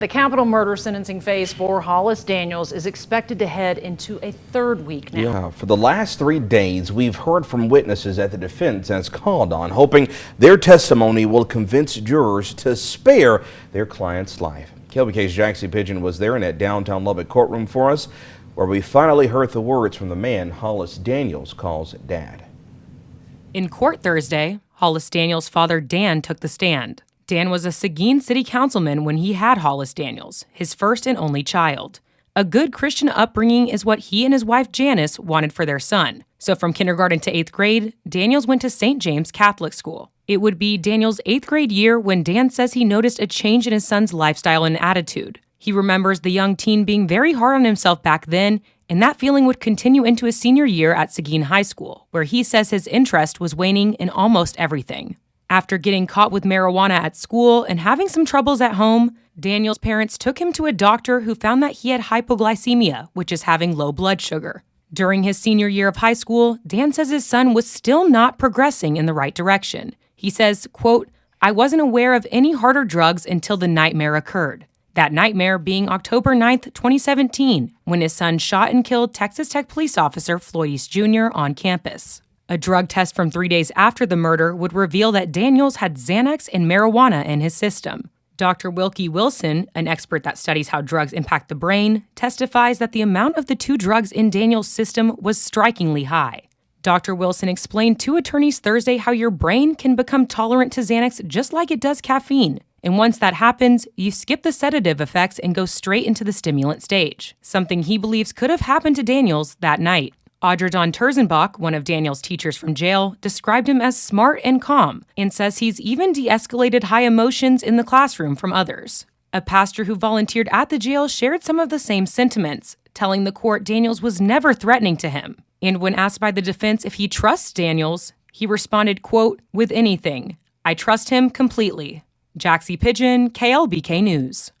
The capital murder sentencing phase for Hollis Daniels is expected to head into a third week now. Yeah, for the last 3 days, we've heard from witnesses that the defense has called on, hoping their testimony will convince jurors to spare their client's life. KLBK's Jaxie Pigeon was there in that downtown Lubbock courtroom for us, where we finally heard the words from the man Hollis Daniels calls Dad. In court Thursday, Hollis Daniels' father Dan took the stand. Dan was a Seguin city councilman when he had Hollis Daniels, his first and only child. A good Christian upbringing is what he and his wife Janice wanted for their son. So from kindergarten to 8th grade, Daniels went to St. James Catholic School. It would be Daniels' 8th grade year when Dan says he noticed a change in his son's lifestyle and attitude. He remembers the young teen being very hard on himself back then, and that feeling would continue into his senior year at Seguin High School, where he says his interest was waning in almost everything. After getting caught with marijuana at school and having some troubles at home, Daniel's parents took him to a doctor who found that he had hypoglycemia, which is having low blood sugar. During his senior year of high school, Dan says his son was still not progressing in the right direction. He says, quote, "I wasn't aware of any harder drugs until the nightmare occurred." That nightmare being October 9th, 2017, when his son shot and killed Texas Tech police officer Floyd East Jr. on campus. A drug test from 3 days after the murder would reveal that Daniels had Xanax and marijuana in his system. Dr. Wilkie Wilson, an expert that studies how drugs impact the brain, testifies that the amount of the two drugs in Daniels' system was strikingly high. Dr. Wilson explained to attorneys Thursday how your brain can become tolerant to Xanax just like it does caffeine. And once that happens, you skip the sedative effects and go straight into the stimulant stage, something he believes could have happened to Daniels that night. Audra Dawn Terzenbach, one of Daniels' teachers from jail, described him as smart and calm and says he's even de-escalated high emotions in the classroom from others. A pastor who volunteered at the jail shared some of the same sentiments, telling the court Daniels was never threatening to him. And when asked by the defense if he trusts Daniels, he responded, quote, "With anything. I trust him completely." Jaxie Pigeon, KLBK News.